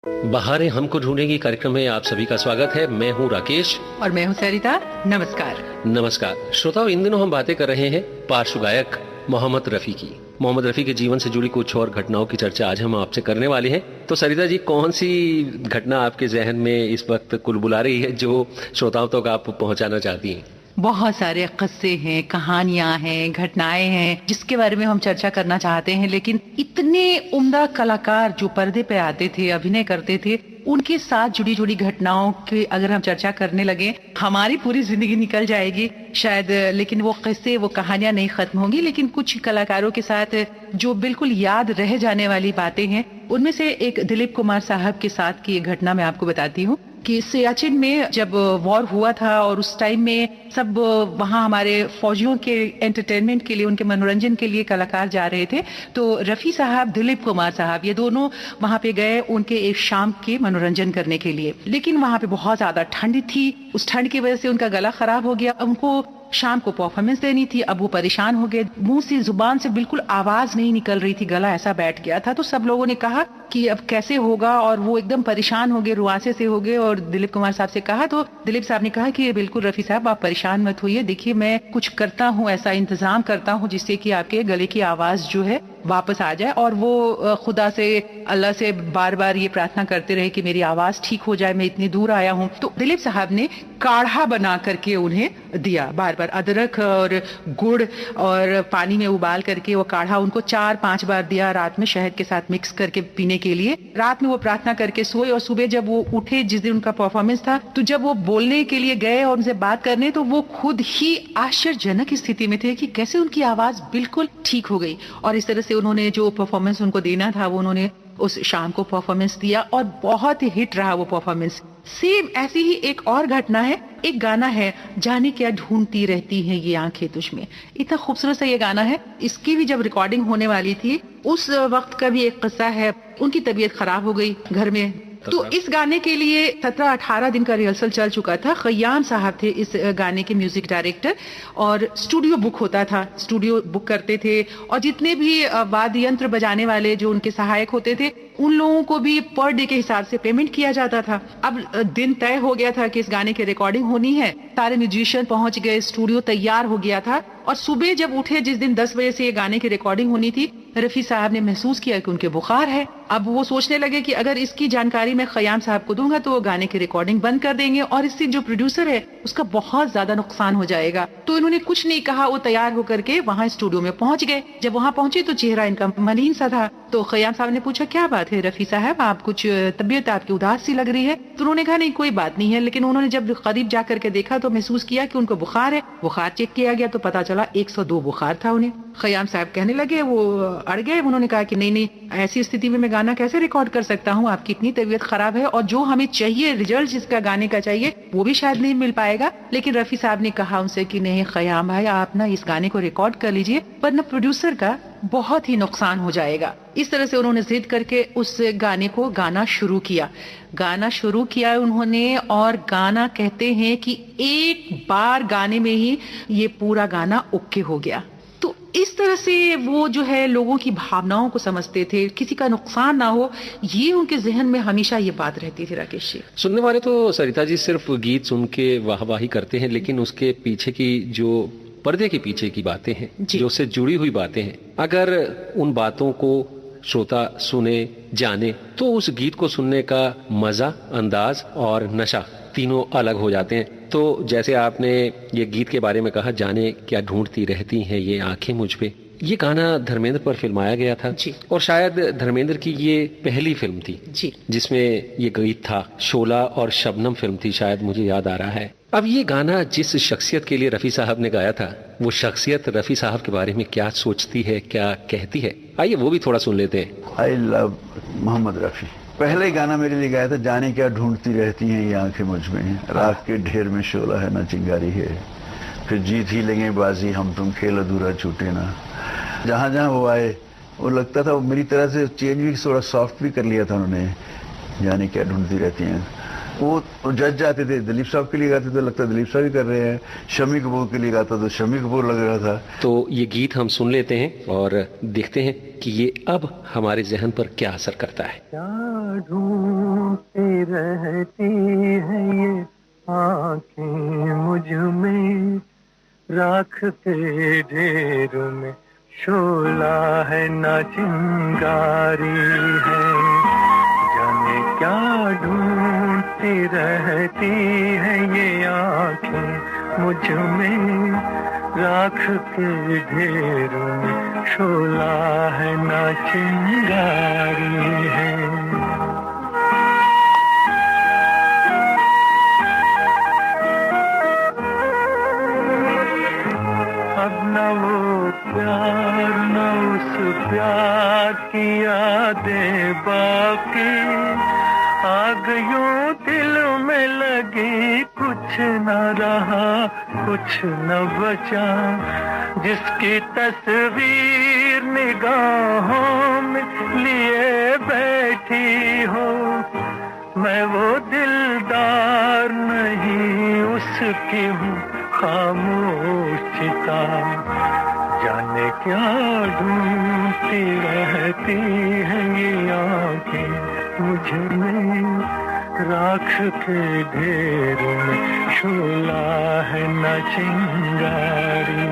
बहारें हमको ढूंढेंगी कार्यक्रम में आप सभी का स्वागत है। मैं हूं राकेश और मैं हूं सरिता। नमस्कार। नमस्कार श्रोताओं, इन दिनों हम बातें कर रहे हैं पार्श्व गायक मोहम्मद रफी की। मोहम्मद रफी के जीवन से जुड़ी कुछ और घटनाओं की चर्चा आज हम आपसे करने वाले हैं। तो सरिता जी, कौन सी घटना आपके जहन में इस वक्त कुलबुला रही है जो श्रोताओं तक आप पहुंचाना चाहती हैं? बहुत सारे किस्से हैं, कहानियां हैं, घटनाएं हैं जिसके बारे में हम चर्चा करना चाहते हैं, लेकिन इतने उम्दा कलाकार जो पर्दे पे आते थे, अभिनय करते थे, उनके साथ जुड़ी जुड़ी घटनाओं की अगर हम चर्चा करने लगे हमारी पूरी जिंदगी निकल जाएगी शायद। लेकिन वो किस्से, वो कहानियां नहीं खत्म होंगी। लेकिन कुछ कलाकारों के साथ जो बिल्कुल याद रह जाने वाली बातें हैं, उनमें से एक दिलीप कुमार साहब के साथ की एक घटना मैं आपको बताती हूँ कि सियाचिन में जब वॉर हुआ था और उस टाइम में सब वहाँ हमारे फौजियों के एंटरटेनमेंट के लिए, उनके मनोरंजन के लिए कलाकार जा रहे थे। तो रफी साहब, दिलीप कुमार साहब, ये दोनों वहाँ पे गए उनके एक शाम के मनोरंजन करने के लिए। लेकिन वहाँ पे बहुत ज्यादा ठंड थी। उस ठंड की वजह से उनका गला खराब हो गया। उनको शाम को परफॉर्मेंस देनी थी। अब वो परेशान हो गए, मुंह से, जुबान से बिल्कुल आवाज नहीं निकल रही थी, गला ऐसा बैठ गया था। तो सब लोगों ने कहा कि अब कैसे होगा, और वो एकदम परेशान हो गए, रुआसे से हो गए। और दिलीप कुमार साहब से कहा तो दिलीप साहब ने कहा कि बिल्कुल रफी साहब आप परेशान मत होइए, देखिए मैं कुछ करता हूँ, ऐसा इंतजाम करता हूँ जिससे कि आपके गले की आवाज जो है वापस आ जाए। और वो खुदा से, अल्लाह से बार बार ये प्रार्थना करते रहे कि मेरी आवाज ठीक हो जाए, मैं इतनी दूर आया हूँ। तो दिलीप साहब ने काढ़ा बना करके उन्हें दिया, बार बार अदरक और गुड़ और पानी में उबाल करके वो काढ़ा उनको 4-5 बार दिया, रात में शहद के साथ मिक्स करके पीने के लिए। रात में वो प्रार्थना करके सोए और सुबह जब वो उठे, जिस दिन उनका परफॉर्मेंस था, तो जब वो बोलने के लिए गए और उनसे बात करने, तो वो खुद ही आश्चर्यजनक स्थिति में थे कि कैसे उनकी आवाज बिल्कुल ठीक हो गई। और इस तरह से उन्होंने जो परफॉर्मेंस उनको देना था वो उन्होंने उस शाम को परफॉर्मेंस दिया और बहुत ही हिट रहा वो परफॉर्मेंस। सेम ऐसी ही एक और घटना है, एक गाना है, जाने क्या ढूंढती रहती हैं ये आंखें तुझ में। इतना खूबसूरत सा ये गाना है। इसकी भी जब रिकॉर्डिंग होने वाली थी उस वक्त का भी एक किस्सा है। उनकी तबीयत खराब हो गई घर में, तो इस गाने के लिए 17-18 दिन का रिहर्सल चल चुका था। खय्याम साहब थे इस गाने के म्यूजिक डायरेक्टर, और स्टूडियो बुक होता था, स्टूडियो बुक करते थे। और जितने भी वाद्य यंत्र बजाने वाले जो उनके सहायक होते थे, उन लोगों को भी पर डे के हिसाब से पेमेंट किया जाता था। अब दिन तय हो गया था कि इस गाने की रिकॉर्डिंग होनी है। सारे म्यूजिशियन पहुंच गए, स्टूडियो तैयार हो गया था। और सुबह जब उठे, जिस दिन 10 बजे से ये गाने की रिकॉर्डिंग होनी थी, रफी साहब ने महसूस किया कि उनके बुखार है। अब वो सोचने लगे कि अगर इसकी जानकारी मैं खय्याम साहब को दूंगा तो वो गाने की रिकॉर्डिंग बंद कर देंगे और इससे जो प्रोड्यूसर है उसका बहुत ज्यादा नुकसान हो जाएगा। तो इन्होंने कुछ नहीं कहा, वो तैयार होकर के वहाँ स्टूडियो में पहुंच गए। जब वहाँ पहुंचे तो चेहरा इनका मलिन सा था। तो खय्याम साहब ने पूछा, क्या बात है रफी साहब, आप कुछ तबीयत आपकी उदास सी लग रही है? तो उन्होंने कहा, नहीं कोई बात नहीं है। लेकिन उन्होंने जब करीब जाकर के देखा तो महसूस किया कि उनको बुखार है। बुखार चेक किया गया तो पता चला 102 बुखार था उन्हें। खय्याम साहब कहने लगे, वो अड़ गए। उन्होंने कहा कि नहीं, ऐसी स्थिति में मैं गाना कैसे रिकॉर्ड कर सकता हूँ, आपकी इतनी तबीयत खराब है और जो हमें चाहिए, रिजल्ट जिसका गाने का चाहिए, वो भी शायद नहीं मिल पाएगा। लेकिन रफी साहब ने कहा उनसे कि नहीं खय्याम भाई, आप ना इस गाने को रिकॉर्ड कर लीजिए, वरना प्रोड्यूसर का बहुत ही नुकसान हो जाएगा। इस तरह से उन्होंने जिद करके उस गाने को गाना शुरू किया उन्होंने। और गाना कहते हैं कि एक बार गाने में ही ये पूरा गाना ओके हो गया। तो इस तरह से वो जो है लोगों की भावनाओं को समझते थे, किसी का नुकसान ना हो, ये उनके जहन में हमेशा ये बात रहती थी। राकेश जी, सुनने वाले तो सरिता जी सिर्फ गीत सुन के वाहवाही करते हैं, लेकिन उसके पीछे की जो पर्दे के पीछे की बातें हैं, जो उससे जुड़ी हुई बातें हैं, अगर उन बातों को श्रोता सुने, जाने, तो उस गीत को सुनने का मजा, अंदाज और नशा तीनों अलग हो जाते हैं। तो जैसे आपने ये गीत के बारे में कहा, जाने क्या ढूंढती रहती हैं ये आंखें मुझ पे, ये गाना धर्मेंद्र पर फिल्माया गया था जी। और शायद धर्मेंद्र की ये पहली फिल्म थी जी, जिसमें ये गीत था। शोला और शबनम फिल्म थी शायद, मुझे याद आ रहा है। अब ये गाना जिस शख्सियत के लिए रफी साहब ने गाया था, वो शख्सियत रफी साहब के बारे में क्या सोचती है, क्या कहती है, आइए वो भी थोड़ा सुन लेते हैं। I love Mohammed Rafi. पहले ही गाना मेरे लिए गाया था, जाने क्या ढूंढती रहती हैं ये आंखें मुझ में, राख के ढेर में शोला है ना चिंगारी है, फिर जीत ही लेंगे बाजी हम तुम, खेल अधूरा छूटे ना। जहाँ जहाँ वो आए वो लगता था, वो मेरी तरह से चेंज भी थोड़ा सॉफ्ट भी कर लिया था उन्होंने। जाने क्या ढूंढती रहती हैं वो जज जाते थे, दिलीप साहब के लिए गाते तो लगता दिलीप साहब ही कर रहे हैं, शम्मी कपूर के लिए गाता तो शम्मी कपूर लग रहा था। तो ये गीत हम सुन लेते हैं और देखते हैं कि ये अब हमारे जहन पर क्या असर करता है। ढूंढती रहती है ये आंखें मुझ में, राख के ढेर में शोला है ना चिंगारी है। जाने क्या ढूंढती रहती है ये आंखें मुझ में, राख के ढेर में शोला है ना चिंगारी है। अब न वो प्यार न उस प्यार की यादें बाकी, आग यूं दिल में लगी, कुछ न रहा कुछ न बचा। जिसकी तस्वीर निगाहों में लिए बैठी हो, मैं वो दिलदार नहीं उसकी हूँ खामोश चिता। जाने क्या ढूंढती रहती है ये आंखें मुझ में, राख के ढेर में शोला है न चिंगारी।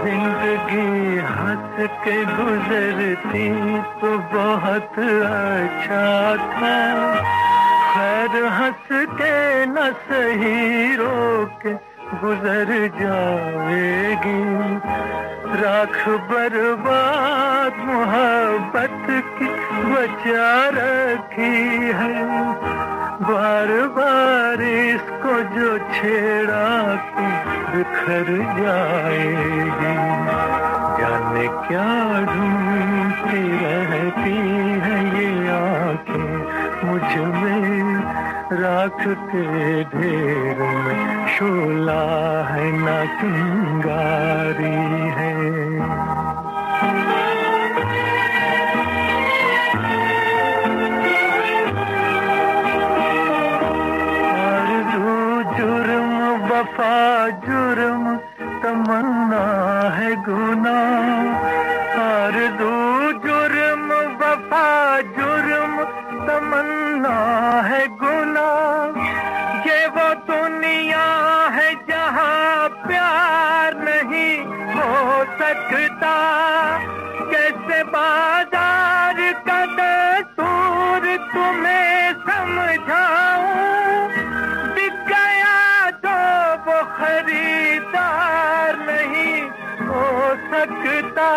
जिंदगी हंस के गुजरती तो बहुत अच्छा था, खैर हंस के न सही रोके गुजर जाएगी। राख बर्बाद मोहब्बत की बचा रखी है, बार बार इसको जो छेड़ा तो बिखर जाएगी। जाने क्या ढूंढती रहती है ये आंखें मुझ में, राख के ढेर में शोला है ना चिंगारी है। आरज़ू जुर्म वफा जुर्म तमन्ना है गुनाह, आरज़ू जुर्म वफा जुर्म तमन्ना है गुनाह। ये वो दुनिया है जहाँ प्यार नहीं हो सकता, कैसे बाजार का दस्तूर तुम्हें समझाऊं। बिक गया जो वो खरीदार नहीं हो सकता,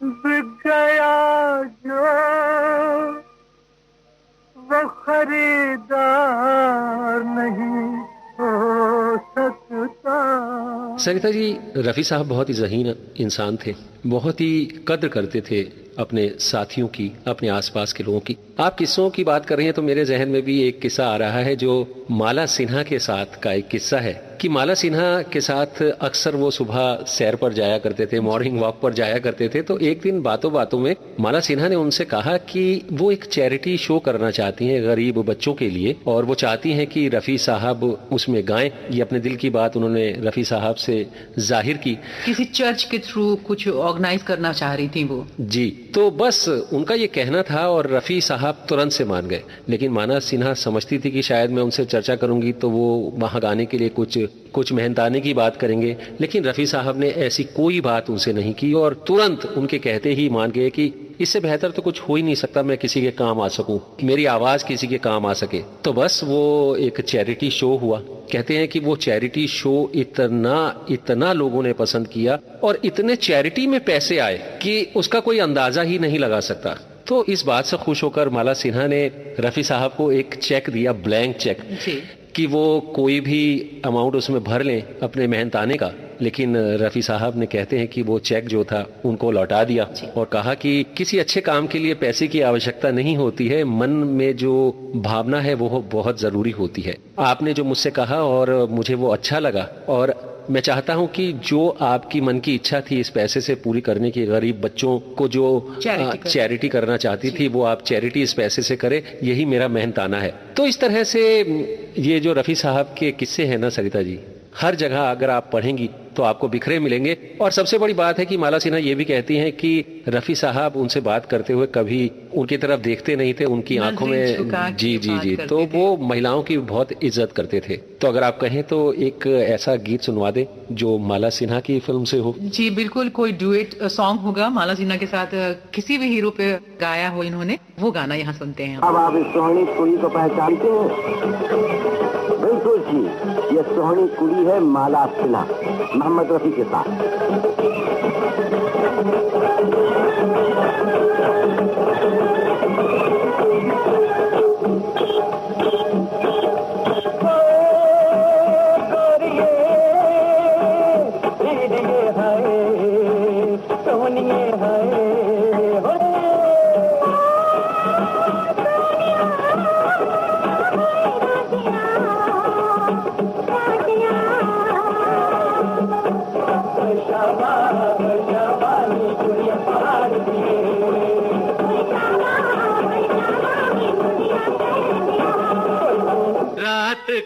बिक गया जो वो खरीदार नहीं हो सकता। सरिता जी, रफ़ी साहब बहुत ही ज़हीन इंसान थे, बहुत ही कद्र करते थे अपने साथियों की, अपने आसपास के लोगों की। आप किस्सों की बात कर रहे हैं तो मेरे जहन में भी एक किस्सा आ रहा है जो माला सिन्हा के साथ का एक किस्सा है कि माला सिन्हा के साथ अक्सर वो सुबह सैर पर जाया करते थे, मॉर्निंग वॉक पर जाया करते थे। तो एक दिन बातों बातों में माला सिन्हा ने उनसे कहा कि वो एक चैरिटी शो करना चाहती हैं गरीब बच्चों के लिए, और वो चाहती हैं कि रफ़ी साहब उसमें गाएं। ये अपने दिल की बात उन्होंने रफ़ी साहब से जाहिर की। किसी चर्च के थ्रू कुछ ऑर्गेनाइज करना चाह रही थी वो जी। तो बस उनका ये कहना था और रफ़ी साहब तुरंत से मान गए। लेकिन माला सिन्हा समझती थी कि शायद मैं उनसे चर्चा करूंगी तो वो वहां गाने के लिए कुछ मेहनताने की बात करेंगे, लेकिन रफ़ी साहब ने ऐसी कोई बात उनसे नहीं की और तुरंत उनके कहते ही मान गए कि इससे बेहतर तो कुछ हो ही नहीं सकता, मैं किसी के काम आ सकूं, मेरी आवाज किसी के काम आ सके। तो बस वो एक चैरिटी शो हुआ। कहते हैं कि वो चैरिटी शो इतना लोगों ने पसंद किया और इतने चैरिटी में पैसे आए कि उसका कोई अंदाजा ही नहीं लगा सकता। तो इस बात से खुश होकर माला सिन्हा ने रफ़ी साहब को एक चेक दिया, ब्लैंक चेक, कि वो कोई भी अमाउंट उसमें भर लें अपने मेहनताने का। लेकिन रफ़ी साहब ने कहते हैं कि वो चेक जो था उनको लौटा दिया और कहा कि किसी अच्छे काम के लिए पैसे की आवश्यकता नहीं होती है, मन में जो भावना है वो बहुत ज़रूरी होती है। आपने जो मुझसे कहा और मुझे वो अच्छा लगा और मैं चाहता हूं कि जो आपकी मन की इच्छा थी इस पैसे से पूरी करने की, गरीब बच्चों को जो चैरिटी करना चाहती थी, वो आप चैरिटी इस पैसे से करें, यही मेरा मेहनताना है। तो इस तरह से ये जो रफ़ी साहब के किस्से हैं ना सरिता जी, हर जगह अगर आप पढ़ेंगी तो आपको बिखरे मिलेंगे। और सबसे बड़ी बात है कि माला सिन्हा ये भी कहती हैं कि रफ़ी साहब उनसे बात करते हुए कभी उनकी तरफ देखते नहीं थे, उनकी आंखों में जी तो वो महिलाओं की बहुत इज्जत करते थे। तो अगर आप कहें तो एक ऐसा गीत सुनवा दे जो माला सिन्हा की फिल्म से हो। जी बिल्कुल, कोई डुएट सॉन्ग होगा माला सिन्हा के साथ, किसी भी हीरो पे गाया हो इन्होंने, वो गाना यहाँ सुनते हैं। अब आप इस सोहनी कुड़ी को पहचानते हैं? बिल्कुल जी, ये सोहनी कुड़ी है माला सिन्हा, मोहम्मद रफी के साथ।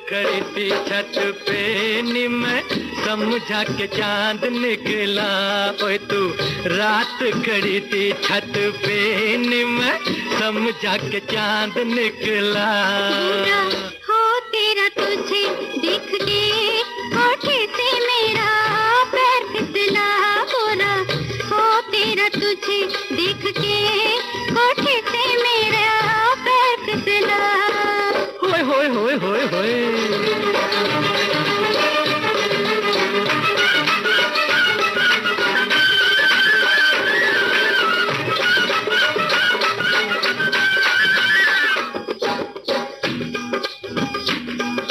खड़ी थी छत पे निम समझा के चांद निकला, ओए तू रात खड़ी थी छत पे निम समझा के चांद निकला। हो तेरा तुझे देख के कोठे से मेरा पैर फिसला, बोला हो तेरा तुझे देख के कोठे से मेरा पैर फिसला। होए होए होए होए होए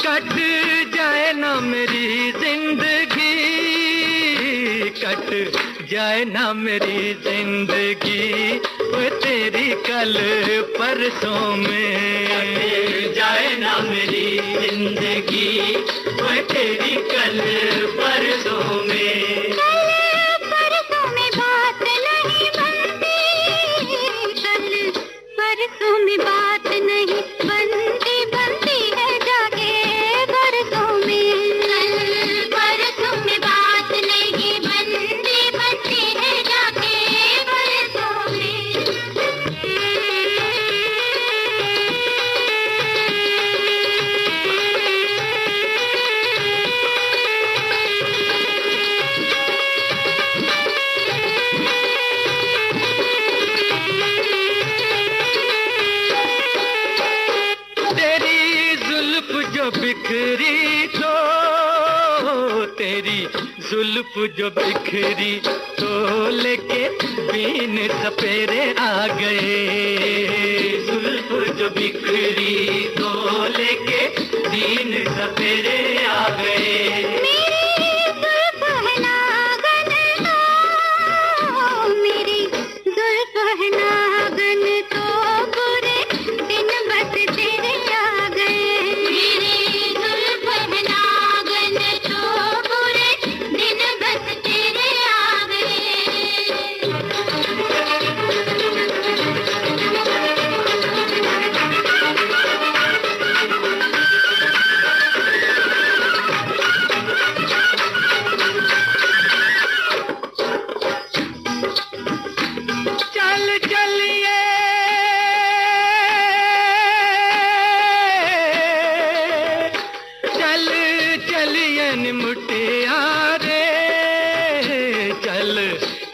कट जाए ना मेरी जिंदगी, कट जाए ना मेरी जिंदगी, वो तेरी कल परसों में जाए ना मेरी जिंदगी, वो तेरी कल परसों में। परसों में बात नहीं बनती, कल परसों में बात नहीं बनती, बनती है जाके बरसों में। कल परसों में बात नहीं बनती, बनती है जाके बरसों में। तेरी जुल्फ जो बिखरी तो, तेरी जुल्फ जो बिखरी तो लेके बीन सपेरे आ गए, जुल्फ जो बिखरी तो लेके बीन सपेरे आ गए। मेरी जुल्फ है नागन तो, मेरी जुल्फ है नागन तो, बुरे दिन बस तेरे आ गए। मेरी जुल्फ है नागन तो, बुरे दिन बस तेरे आ गए। चल चलिए चल चलिए निमुटिया रे, चल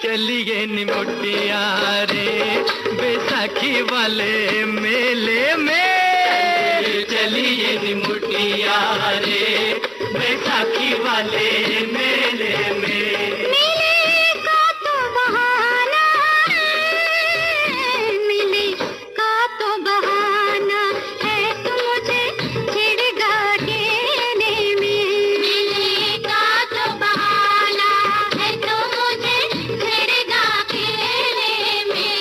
चलिए निमुटिया रे, बैसाखी वाले मेले में चलिए निमुटिया रे, बैसाखी वाले मेले में। मिले का तो बहाना है, मिले का तो बहाना है, तू मुझे छिड़गा देने में। मिले का तो बहाना है, तू मुझे छिड़गा देने में।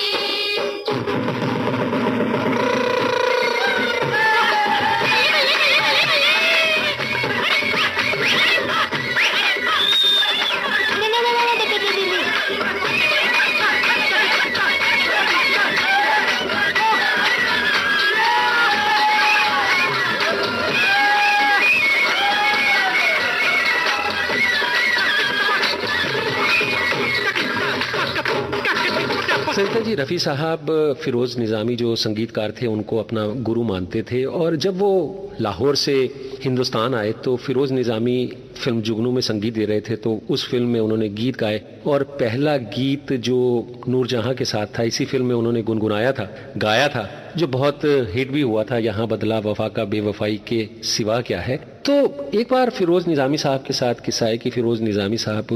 सरिता जी, रफ़ी साहब फिरोज़ निज़ामी जो संगीतकार थे उनको अपना गुरु मानते थे, और जब वो लाहौर से हिंदुस्तान आए तो फिरोज़ निज़ामी फिल्म जुगनू में संगीत दे रहे थे, तो उस फिल्म में उन्होंने गीत गाए, और पहला गीत जो नूरजहां के साथ था इसी फिल्म में उन्होंने गुनगुनाया था, गाया था, जो बहुत हिट भी हुआ था, यहाँ बदला वफा का बेवफाई के सिवा क्या है। तो एक बार फिरोज़ निज़ामी साहब के साथ किस्सा है कि फिरोज़ निज़ामी साहब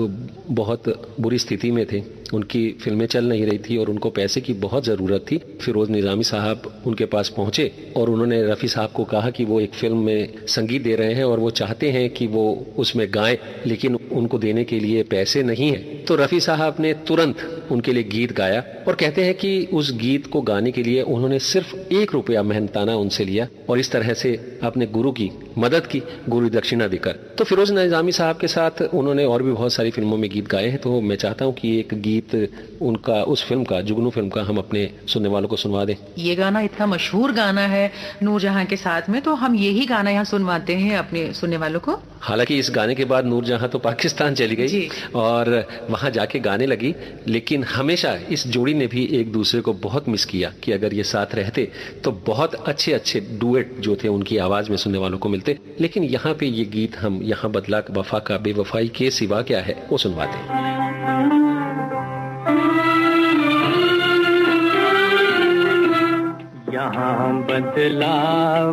बहुत बुरी स्थिति में थे, उनकी फिल्में चल नहीं रही थी और उनको पैसे की बहुत ज़रूरत थी। फिरोज़ निज़ामी साहब उनके पास पहुंचे और उन्होंने रफ़ी साहब को कहा कि वो एक फिल्म में संगीत दे रहे हैं और वो चाहते हैं कि वो उसमें गाएं, लेकिन उनको देने के लिए पैसे नहीं है। तो रफ़ी साहब ने तुरंत उनके लिए गीत गाया, और कहते हैं कि उस गीत को गाने के लिए उन्होंने सिर्फ 1 रुपया मेहनताना उनसे लिया और इस तरह से अपने गुरु की मदद की, गुरु दक्षिणा देकर। तो फिरोज़ निज़ामी साहब के साथ उन्होंने और भी बहुत सारी फिल्मों में गीत गाए हैं, तो मैं चाहता हूं कि एक गीत उनका उस फिल्म का, जुगनू फिल्म का, हम अपने सुनने वालों को सुनवा दें। ये गाना इतना मशहूर गाना है नूरजहां के साथ में, तो हम यही गाना यहाँ सुनवाते हैं अपने सुनने वालों को। हालांकि इस गाने के बाद नूरजहां तो पाकिस्तान चली गई और वहां जाके गाने लगी, लेकिन हमेशा इस जोड़ी ने भी एक दूसरे को बहुत मिस किया कि अगर ये साथ रहते तो बहुत अच्छे अच्छे डुएट जो थे उनकी आवाज में सुनने वालों को मिलते। लेकिन यहाँ पे ये गीत हम यहाँ बदला वफा का बेवफाई के सिवा क्या है वो सुनवाते हैं। यहाँ बदला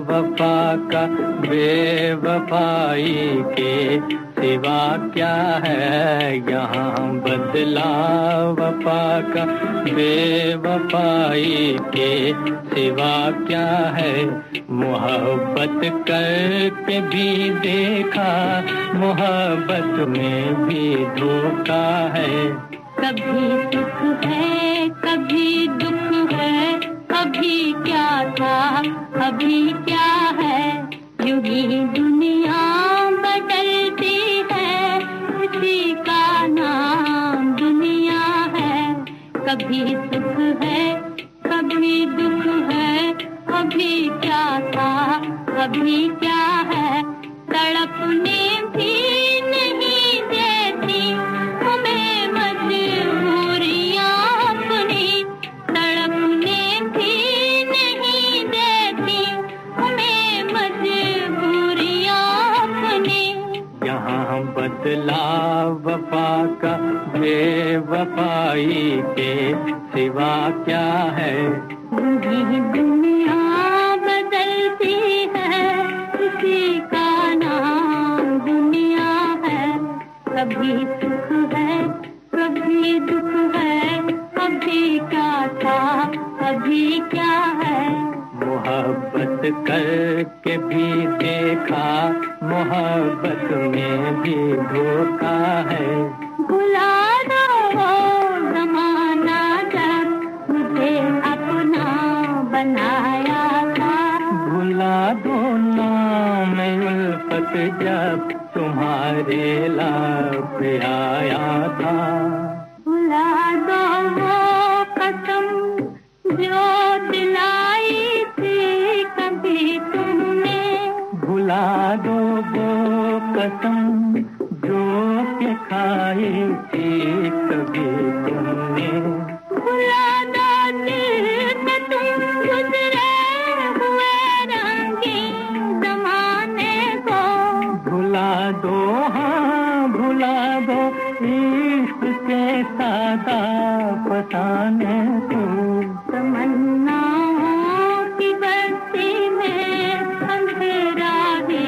वफा का बेवफाई के सिवा क्या है, यहाँ बदला वफा का बेवफाई के सिवा क्या है। मोहब्बत करके भी देखा, मोहब्बत में भी धोखा है। कभी सुख है कभी दुख है, अभी क्या था अभी क्या है। यूं ही दुनिया बदलती है, इसी का नाम दुनिया है। कभी सुख है कभी दुख है, अभी क्या था अभी क्या है। तड़पने भी नहीं देती हमें मजबूरियां अपनी, तड़पने भी नहीं देती हमें मजबूरियां अपनी। यहाँ बदला वफा का बेवफाई के सिवा क्या है। यही दुनिया बदलती है, इसी का नाम दुनिया है। कभी सुख है कभी दुख है, अभी क्या था अभी क्या है। मोहब्बत करके भी देखा, मोहब्बत में भी धोखा है। भुला दो वो ज़माना जब मुझे अपना बनाया था। भुला दो नाम उल्फत जब तुम्हारे लाप आया था। भुला दो वो कसम जो दिलाई थी कभी तुमने। भुला दो वो कसम जो के खाई थी कभी तुमने। भुला दो दिल से तुम गुजरे हुए रंगीन ज़माने को। भुला दो हाँ भुला दो इश्क के सादा फसाने को। तमन्नाओं की बस्ती में अंधेरा ही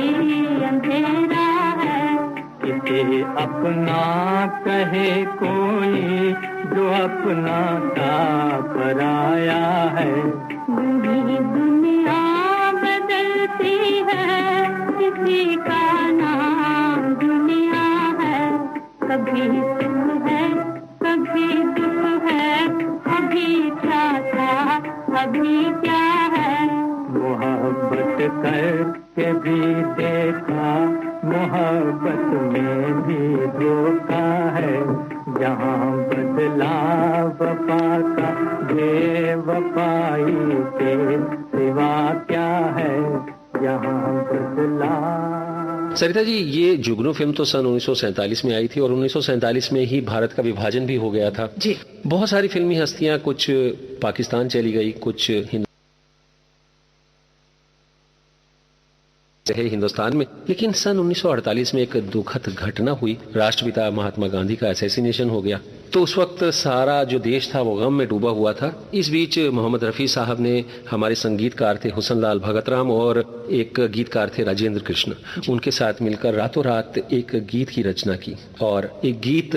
अंधेरा है। किसे अपना कहे कोई जो अपना था पराया है। यही दुनिया बदलती है, इसी का नाम दुनिया है। कभी सुख है कभी दुख है, अभी क्या था अभी क्या है। मोहब्बत करके भी देखा, मोहब्बत में भी धोखा है। जहाँ बदला वफा का बेवफाई के सिवा क्या है। यहाँ बदला। सरिता जी, ये जुगनू फिल्म तो सन 1947 में आई थी और 1947 में ही भारत का विभाजन भी हो गया था जी। बहुत सारी फिल्मी हस्तियां कुछ पाकिस्तान चली गई, कुछ है हिंदुस्तान में। लेकिन सन 1948 में एक दुखद घटना हुई, राष्ट्रपिता महात्मा गांधी का असैसिनेशन हो गया। तो उस वक्त सारा जो देश था वो गम में डूबा हुआ था। इस बीच मोहम्मद रफी साहब ने, हमारे संगीतकार थे हुसन लाल भगतराम और एक गीतकार थे राजेंद्र कृष्ण, उनके साथ मिलकर रातों रात एक गीत की रचना की और एक गीत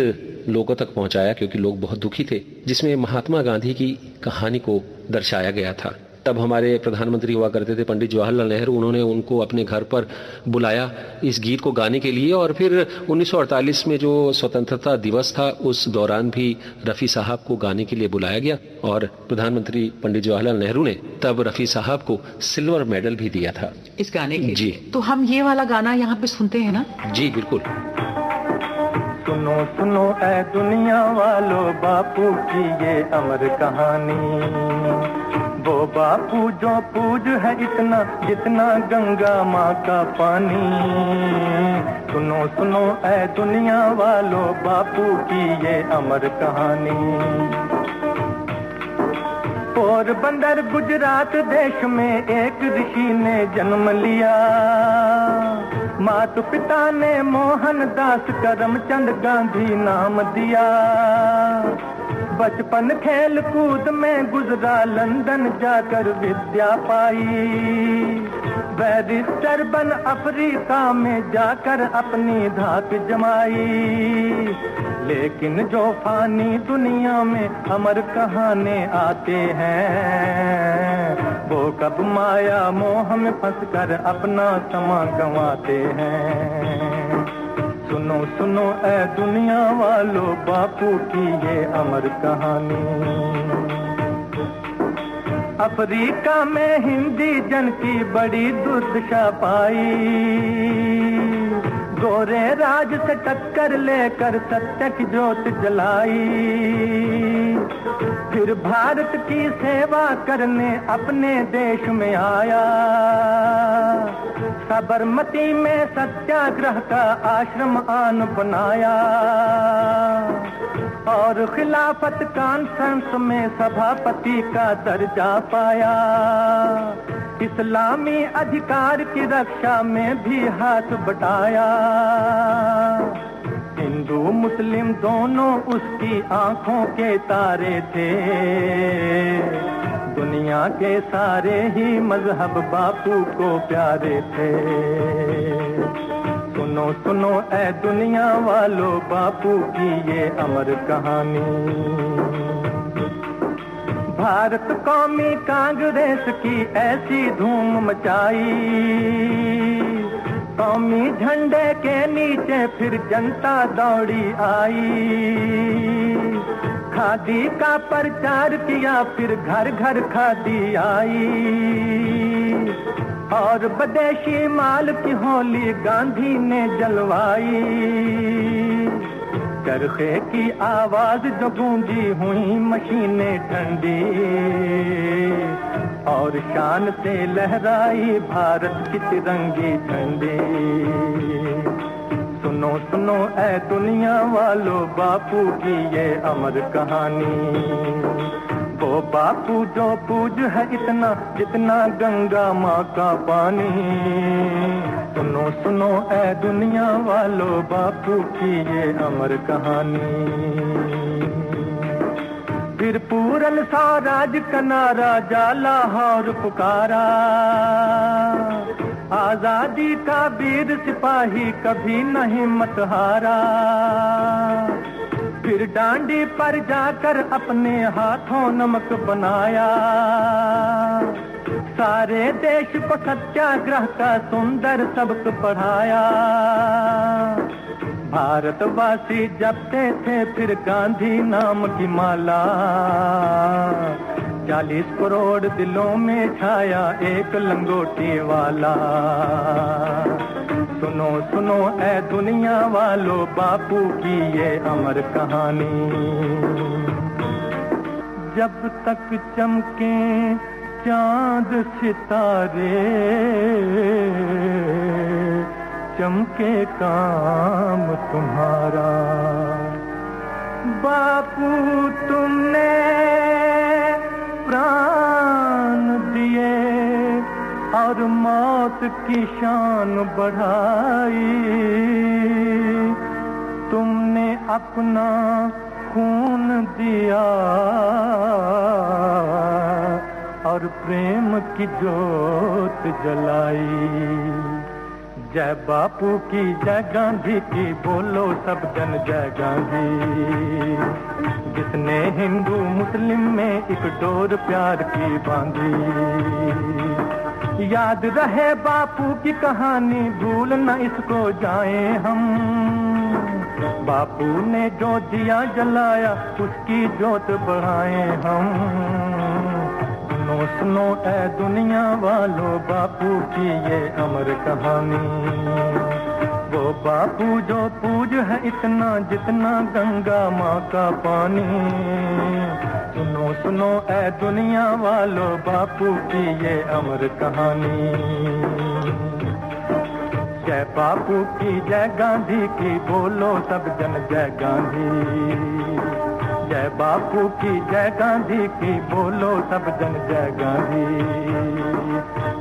लोगों तक पहुंचाया, क्योंकि लोग बहुत दुखी थे, जिसमें महात्मा गांधी की कहानी को दर्शाया गया था। तब हमारे प्रधानमंत्री हुआ करते थे पंडित जवाहरलाल नेहरू, उन्होंने उनको अपने घर पर बुलाया इस गीत को गाने के लिए। और फिर 1948 में जो स्वतंत्रता दिवस था उस दौरान भी रफ़ी साहब को गाने के लिए बुलाया गया और प्रधानमंत्री पंडित जवाहरलाल नेहरू ने तब रफ़ी साहब को सिल्वर मेडल भी दिया था इस गाने के। जी। तो हम ये वाला गाना यहाँ पे सुनते हैं ना? जी बिल्कुल। सुनो सुनो ऐ दुनिया वालों, बापू की ये अमर कहानी। वो बापू जो पूज है इतना जितना गंगा माँ का पानी। सुनो सुनो ऐ दुनिया वालों, बापू की ये अमर कहानी। पोरबंदर गुजरात देश में एक ऋषि ने जन्म लिया। माता पिता ने मोहनदास करमचंद गांधी नाम दिया। बचपन खेल कूद में गुजरा, लंदन जाकर विद्या पाई। बैरिस्टर बन अफ्रीका में जाकर अपनी धाक जमाई। लेकिन जो फानी दुनिया में अमर कहानी आते हैं, वो कब माया मोह में फंसकर अपना समा गंवाते हैं। सुनो सुनो ऐ दुनिया वालों, बापू की ये अमर कहानी। अफ्रीका में हिंदी जन की बड़ी दुर्दशा पाई। गोरे राज से टक्कर लेकर सत्य की ज्योत जलाई। फिर भारत की सेवा करने अपने देश में आया। साबरमती में सत्याग्रह का आश्रम आन बनाया और खिलाफत कॉन्फ्रेंस में सभापति का दर्जा पाया। इस्लामी अधिकार की रक्षा में भी हाथ बटाया। हिंदू मुस्लिम दोनों उसकी आंखों के तारे थे। दुनिया के सारे ही मजहब बापू को प्यारे थे। सुनो सुनो ऐ दुनिया वालों, बापू की ये अमर कहानी। भारत कौमी कांग्रेस की ऐसी धूम मचाई। कौमी झंडे के नीचे फिर जनता दौड़ी आई। खादी का प्रचार किया, फिर घर घर खादी आई। और विदेशी माल की होली गांधी ने जलवाई। चरखे की आवाज जो गूंजी हुई मशीनें ठंडी। और शान से लहराई भारत की तिरंगी झंडी। सुनो सुनो ऐ दुनिया वालों, बापू की ये अमर कहानी। वो बापू जो पूज है इतना जितना गंगा माँ का पानी। सुनो सुनो ऐ दुनिया वालों, बापू की ये अमर कहानी। फिर पूरन स्वराज का नारा जा लाहौर पुकारा। आजादी का वीर सिपाही कभी नहीं मत हारा। फिर डांडी पर जाकर अपने हाथों नमक बनाया। सारे देश को सत्याग्रह का सुंदर सबक पढ़ाया। भारतवासी जपते थे फिर गांधी नाम की माला। 40 करोड़ दिलों में छाया एक लंगोटी वाला। सुनो सुनो ऐ दुनिया वालों, बापू की ये अमर कहानी। जब तक चमके चांद सितारे, चमके काम तुम्हारा। बापू तुमने प्राण दिए और मौत की शान बढ़ाई। तुमने अपना खून दिया और प्रेम की जोत जलाई। जय बापू की जय गांधी की, बोलो सब जन जय गांधी। जिसने हिंदू मुस्लिम में एक डोर प्यार की बांधी। याद रहे बापू की कहानी, भूल न इसको जाए हम। बापू ने जो दिया जलाया, उसकी जोत बढ़ाए हम। सुनो सुनो ऐ दुनिया वालों, बापू की ये अमर कहानी। वो बापू जो पूज है इतना, जितना गंगा माँ का पानी। सुनो सुनो ऐ दुनिया वालों, बापू की ये अमर कहानी। जय बापू की जय गांधी की, बोलो सब जन जय गांधी। जय बापू की जय गांधी की, बोलो सब जन जय गांधी।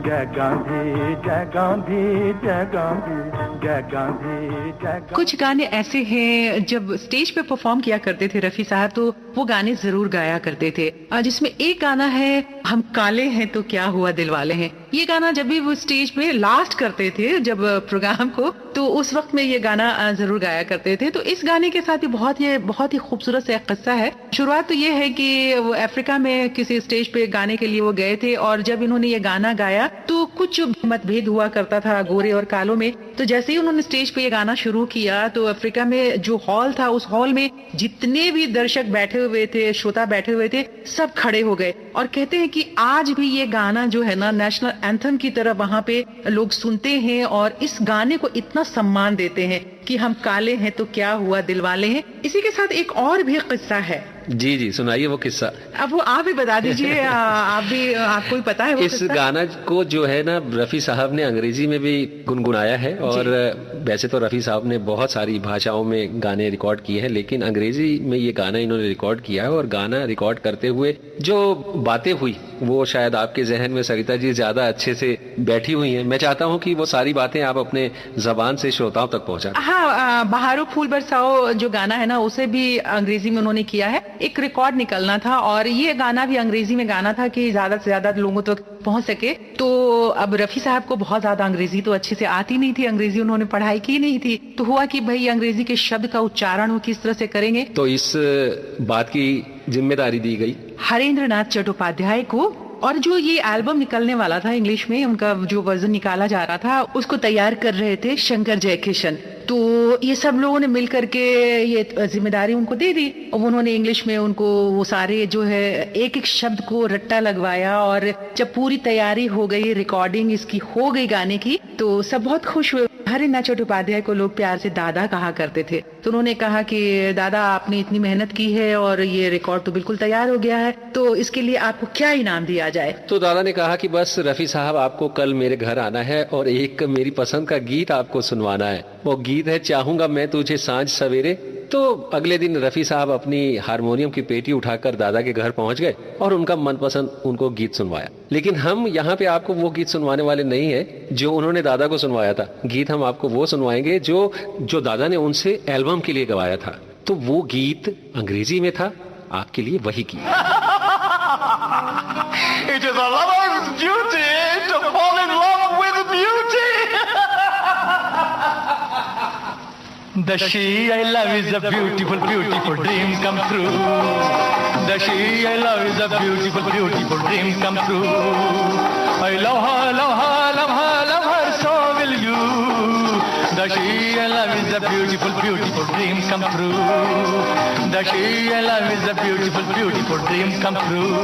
जय गांधी जय गांधी जय गांधी जय गांधी जय गांधी। कुछ गाने ऐसे हैं जब स्टेज पे परफॉर्म किया करते थे रफी साहब, तो वो गाने जरूर गाया करते थे। जिसमें एक गाना है, हम काले हैं तो क्या हुआ दिल वाले हैं। ये गाना जब भी वो स्टेज पे लास्ट करते थे जब प्रोग्राम को, तो उस वक्त में ये गाना जरूर गाया करते थे। तो इस गाने के साथ भी बहुत ही खूबसूरत सा किस्सा है। शुरुआत तो ये है कि वो अफ्रीका में किसी स्टेज पे गाने के लिए वो गए थे, और जब इन्होंने ये गाना गाया तो कुछ मतभेद हुआ करता था गोरे और कालों में। तो जैसे ही उन्होंने स्टेज पे ये गाना शुरू किया, तो अफ्रीका में जो हॉल था, उस हॉल में जितने भी दर्शक बैठे हुए थे, श्रोता बैठे हुए थे, सब खड़े हो गए। और कहते हैं कि आज भी ये गाना जो है ना, नेशनल एंथम की तरह वहाँ पे लोग सुनते हैं और इस गाने को इतना सम्मान देते हैं कि हम काले हैं तो क्या हुआ दिल वाले हैं। इसी के साथ एक और भी किस्सा है। जी जी, सुनाइए वो किस्सा। अब वो आप भी बता दीजिए। आपको भी पता है वो इस किस्सा? गाना को जो है ना, रफी साहब ने अंग्रेजी में भी गुनगुनाया है। और वैसे तो रफी साहब ने बहुत सारी भाषाओं में गाने रिकॉर्ड किए हैं, लेकिन अंग्रेजी में ये गाना इन्होंने रिकॉर्ड किया है। और गाना रिकॉर्ड करते हुए जो बातें हुई, वो शायद आपके जहन में सरिता जी ज्यादा अच्छे से बैठी हुई हैं। मैं चाहता हूँ कि वो सारी बातें आप अपने जबान से श्रोताओं तक पहुंचा। हाँ, बहारो फूल बरसाओ जो गाना है ना, उसे भी अंग्रेजी में उन्होंने किया है। एक रिकॉर्ड निकलना था और ये गाना भी अंग्रेजी में गाना था कि ज्यादा से ज्यादा लोगों तक पहुंच सके। तो अब रफी साहब को बहुत ज्यादा अंग्रेजी तो अच्छे से आती नहीं थी, अंग्रेजी उन्होंने पढ़ाई की नहीं थी। तो हुआ कि भाई अंग्रेजी के शब्द का उच्चारण वो किस तरह से करेंगे, तो इस बात की जिम्मेदारी दी गई हरेंद्र नाथ चट्टोपाध्याय को। और जो ये एल्बम निकलने वाला था इंग्लिश में, उनका जो वर्जन निकाला जा रहा था, उसको तैयार कर रहे थे शंकर जयकिशन। तो ये सब लोगों ने मिलकर के ये जिम्मेदारी उनको दे दी। और उन्होंने इंग्लिश में उनको वो सारे जो है एक एक शब्द को रट्टा लगवाया। और जब पूरी तैयारी हो गई, रिकॉर्डिंग इसकी हो गई गाने की, तो सब बहुत खुश हुए। हरेंद्र नाथ चट्टोपाध्याय को लोग प्यार से दादा कहा करते थे। तो उन्होंने कहा कि दादा, आपने इतनी मेहनत की है और ये रिकॉर्ड तो बिल्कुल तैयार हो गया है, तो इसके लिए आपको क्या इनाम दिया जाए। तो दादा ने कहा कि बस रफी साहब, आपको कल मेरे घर आना है और एक मेरी पसंद का गीत आपको सुनवाना है। वो गीत है चाहूंगा मैं तुझे सांझ सवेरे। तो अगले दिन रफी साहब अपनी हारमोनियम की पेटी उठाकर दादा के घर पहुंच गए और उनका मनपसंद उनको गीत सुनवाया। लेकिन हम यहाँ पे आपको वो गीत सुनवाने वाले नहीं है जो उन्होंने दादा को सुनवाया था। गीत हम आपको वो सुनवाएंगे जो दादा ने उनसे एल्बम के लिए गवाया था। तो वो गीत अंग्रेजी में था, आपके लिए वही गीत। It is a lover's duty to fall in love with beauty. The she I love is a beautiful, beautiful dream come true. The she I love is a beautiful, beautiful dream come true. I love her, love her, love her, love her, so will you. The she I love is a beautiful, beautiful dream come true. The she I love is a beautiful, beautiful dream come true.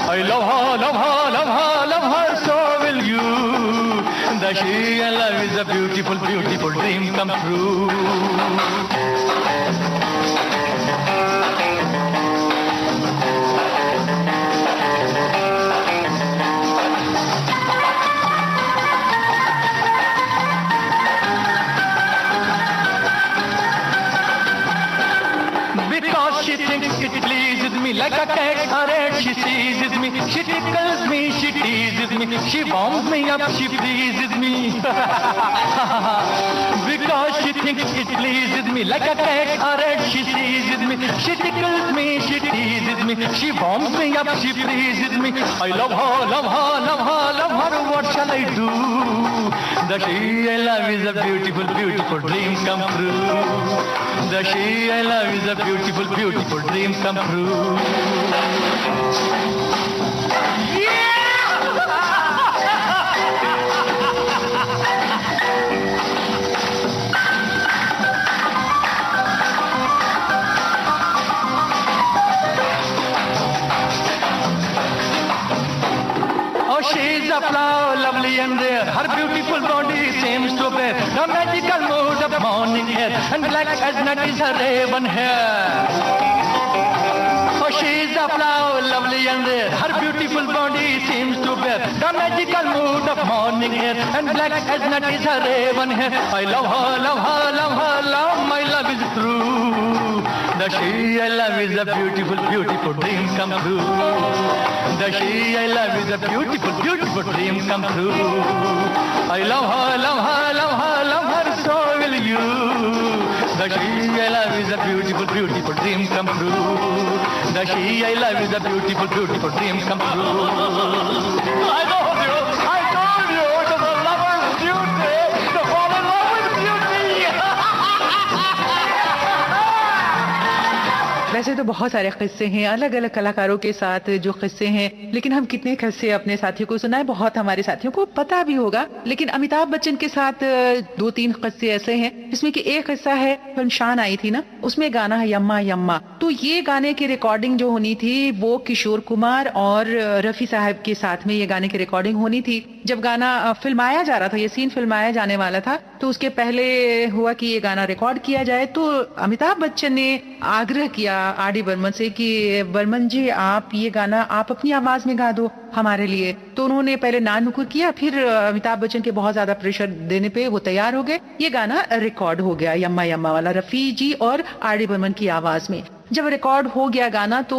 I love her, love her, love her, love her, so will you. The she I love is a beautiful, beautiful dream come true. like a cat or rat. She seizes me, she tickles me, she teases me, she warms me up, she pleases me. Because she thinks it pleases me. Like a cat or rat, she seizes me, she tickles me, she teases me, she warms me up, she pleases me. I love her, love her, love her, love her. What shall I do? The she I love is a beautiful, beautiful dream come true. The she I love is a beautiful, beautiful dream come true. She's a flower, lovely and rare. Her beautiful body seems to bear the magical mood of morning air, and black as night is her raven hair. Oh, she's a flower, lovely and rare. Her beautiful body seems to bear the magical mood of morning air, and black as night is her raven hair. I love her, love her, love her, love. My love is true. The she I love is a beautiful, beautiful dream come true. The she I love is a beautiful, beautiful dream come true. I love her, love her, love her, love her, so will you. The she I love is a beautiful, beautiful dream come true. The she I love is a beautiful, beautiful dream come true. I told you, it was a lover's duty to fall in love with beauty. वैसे तो बहुत सारे किस्से हैं अलग अलग कलाकारों के साथ जो किस्से हैं, लेकिन हम कितने किस्से अपने साथियों को सुनाए, बहुत हमारे साथियों को पता भी होगा। लेकिन अमिताभ बच्चन के साथ 2-3 किस्से ऐसे हैं जिसमें कि एक किस्सा है, फिल्म शान आई थी ना, उसमें गाना है यम्मा यम्मा। तो ये गाने की रिकॉर्डिंग जो होनी थी वो किशोर कुमार और रफी साहब के साथ में ये गाने की रिकॉर्डिंग होनी थी। जब गाना फिल्माया जा रहा था, ये सीन फिल्माया जाने वाला था, तो उसके पहले हुआ कि ये गाना रिकॉर्ड किया जाए। तो अमिताभ बच्चन ने आग्रह किया आर डी बर्मन से कि बर्मन जी आप ये गाना आप अपनी आवाज में गा दो हमारे लिए। तो उन्होंने पहले नानुकुर किया, फिर अमिताभ बच्चन के बहुत ज्यादा प्रेशर देने पे वो तैयार हो गए। ये गाना रिकॉर्ड हो गया यम्मा यम्मा वाला, रफी जी और आर डी बर्मन की आवाज में। जब रिकॉर्ड हो गया गाना तो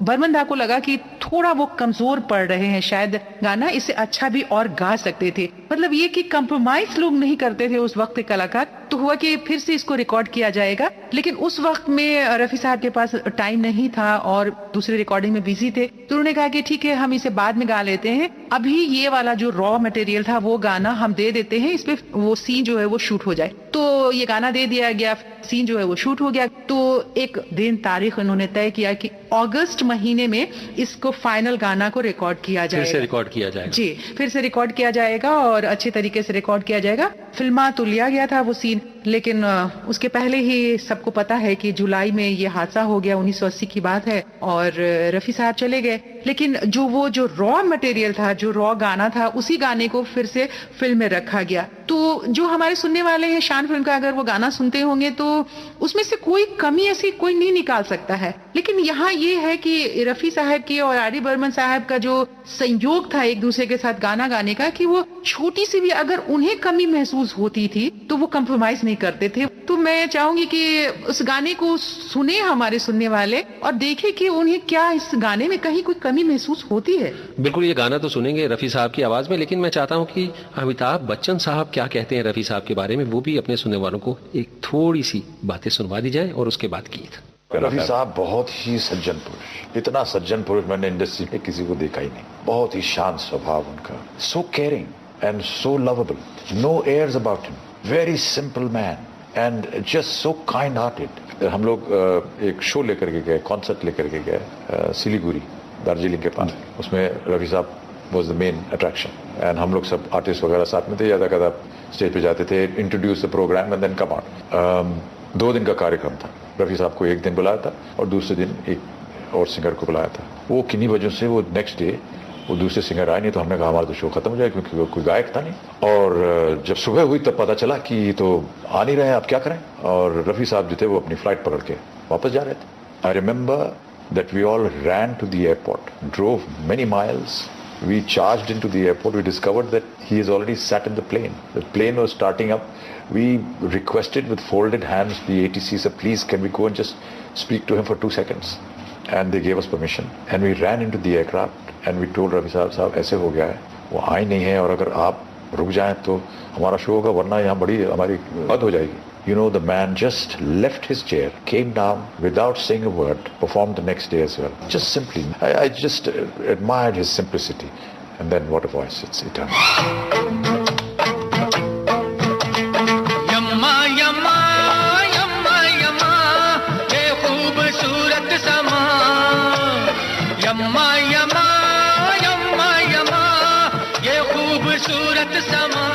बर्मन दा को लगा कि थोड़ा वो कमजोर पड़ रहे हैं, शायद गाना इससे अच्छा भी और गा सकते थे। मतलब ये कि कंप्रोमाइज लोग नहीं करते थे उस वक्त के कलाकार। तो हुआ कि फिर से इसको रिकॉर्ड किया जाएगा, लेकिन उस वक्त में रफी साहब के पास टाइम नहीं था और दूसरे रिकॉर्डिंग में बिजी थे। तो उन्होंने कहा कि ठीक है हम इसे बाद में गा लेते हैं, अभी ये वाला जो रॉ मटेरियल था वो गाना हम दे देते हैं, इस पे वो सीन जो है वो शूट हो जाए। तो ये गाना दे दिया गया, सीन जो है वो शूट हो गया। तो एक दिन तारीख उन्होंने तय किया कि अगस्त महीने में इसको फाइनल गाना को रिकॉर्ड किया जाएगा, फिर से रिकॉर्ड किया जाएगा। जी, फिर से रिकॉर्ड किया जाएगा और अच्छे तरीके से रिकॉर्ड किया जाएगा। फिल्मा तो लिया गया था वो सीन, लेकिन उसके पहले ही सबको पता है कि जुलाई में ये हादसा हो गया, 1980 की बात है, और रफी साहब चले गए। लेकिन जो रॉ मटेरियल था, जो रॉ गाना था, उसी गाने को फिर से फिल्म में रखा गया। तो जो हमारे सुनने वाले हैं शान फिल्म का, अगर वो गाना सुनते होंगे तो उसमें से कोई कमी ऐसी कोई नहीं निकाल सकता है। लेकिन यहाँ ये है कि रफी साहब की और आर डी बर्मन साहब का जो संयोग था एक दूसरे के साथ गाना गाने का, कि वो छोटी सी भी अगर उन्हें कमी महसूस होती थी तो वो कंप्रोमाइज नहीं करते थे। तो मैं चाहूंगी कि उस गाने को सुने हमारे सुनने वाले और देखें कि उन्हें क्या इस गाने में कहीं कोई कमी महसूस होती है। बिल्कुल, ये गाना तो सुनेंगे रफी साहब की आवाज में, लेकिन मैं चाहता हूँ कि अमिताभ बच्चन साहब क्या कहते हैं रफी साहब के बारे में, वो भी अपने सुनने वालों को एक थोड़ी सी बातें सुनवा दी जाए और उसके बाद गीत। रफी साहब बहुत ही सज्जन पुरुष, इतना सज्जन पुरुष मैंने इंडस्ट्री में किसी को देखा ही नहीं। बहुत ही शांत स्वभाव उनका, so caring and so lovable, no airs about him, very simple man and just so kind hearted. हम लोग एक शो लेकर के गए, कॉन्सर्ट लेकर के गए सिलीगुड़ी, दार्जिलिंग के पास। उसमें रफी साहब was the main attraction and हम लोग सब आर्टिस्ट वगैरह साथ में थे। ज्यादा कदा स्टेज पे जाते थे, introduce the program and then come out. 2 दिन का कार्यक्रम था। रफी साहब को एक दिन बुलाया था और दूसरे दिन एक और सिंगर को बुलाया था। वो किन्हीं वजह से वो नेक्स्ट डे वो दूसरे सिंगर आए नहीं, तो हमने कहा हमारा तो शो खत्म हो जाए, क्योंकि वो कोई गायक था नहीं। और जब सुबह हुई तब पता चला कि तो आ नहीं रहे, आप क्या करें। और रफी साहब जो थे वो अपनी फ्लाइट पकड़ के वापस जा रहे थे। I remember that we all ran to the airport, drove many miles, we charged into the airport. We discovered that he has already sat in the plane. The plane was starting up. We requested with folded hands the ATC, sir, please can we go and just speak to him for 2 seconds. and they gave us permission and we ran into the aircraft and we told Ravi साहब ऐसे हो गया है, वो आ ही नहीं है और अगर आप रुक जाएं तो हमारा शो होगा, वरना यहाँ बड़ी हमारी हद हो जाएगी. You know, the man just left his chair, came down without saying a word, performed the next day as well. Just simply, I just admired his simplicity. And then what a voice, it's eternal. यम्मा यम्मा यम्मा यम्मा ये खूबसूरत समा, यम्मा यम्मा यम्मा यम्मा ये खूबसूरत समा.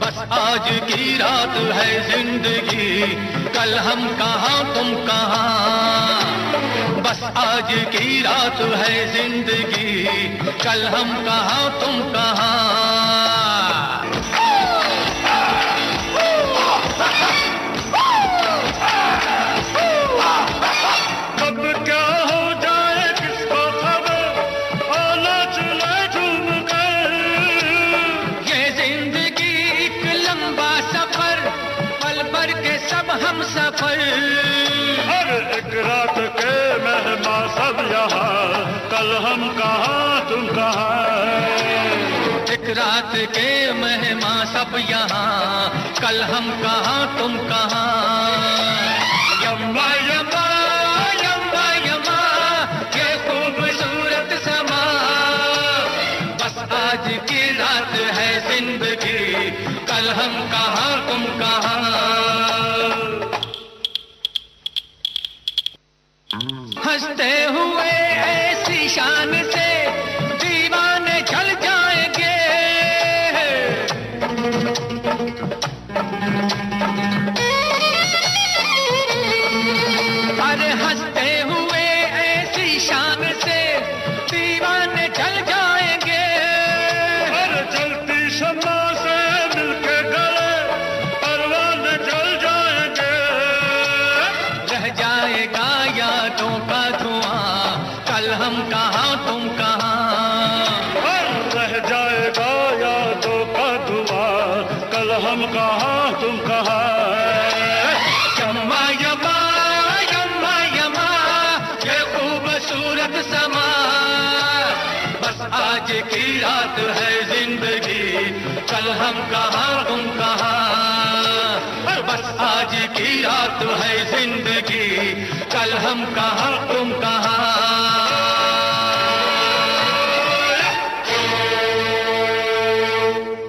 बस आज की रात है जिंदगी, कल हम कहाँ तुम कहाँ. बस आज की रात है जिंदगी, कल हम कहाँ तुम कहाँ. अब क्या हो जाए किसको खबर, आना चले झूम कर. ये जिंदगी एक लंबा सफर, पल भर के सब हम सफर. अरे एक रात के मेहमान सब यहाँ, कल हम कहाँ तुम कहाँ. एक रात के मेहमान सब यहाँ, कल हम कहाँ तुम कहाँ. यम्मा यम्मा यम्मा यम्मा ये खूबसूरत समा. बस आज की रात है जिंदगी, कल हम कहाँ तुम कहाँ. हंसते हुए ऐसी शान से दीवाने जल जाएंगे. अरे हंसते हुए ऐसी शान से दीवाने जल जाएंगे. अरे चलती शम्मा से मिलके गले परवाने जल जाएंगे. रह जाएगा यादों का धुआं, कल हम कहाँ तुम कहाँ. रह जाएगा यादों का धुआं, कल हम कहाँ तुम कहाँ. यम्मा यम्मा यम्मा यम्मा ये खूबसूरत समा. बस आज की रात है जिंदगी, कल हम कहाँ तुम कहाँ. बस आज की रात है जिंदगी, कल हम कहाँ तुम कहाँ.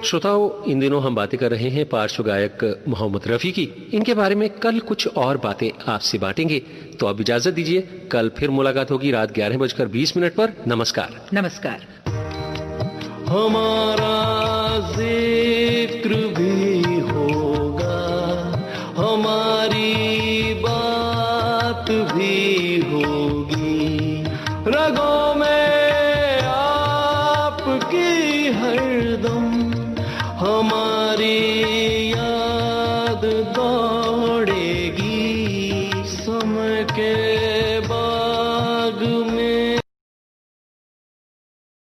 श्रोताओं, इन दिनों हम बातें कर रहे हैं पार्श्व गायक मोहम्मद रफी की. इनके बारे में कल कुछ और बातें आपसे बांटेंगे, तो अब इजाजत दीजिए. कल फिर मुलाकात होगी रात 11:20 पर. नमस्कार. नमस्कार. हमारा जिक्र भी होगा, हमारी बात भी होगी, रगों में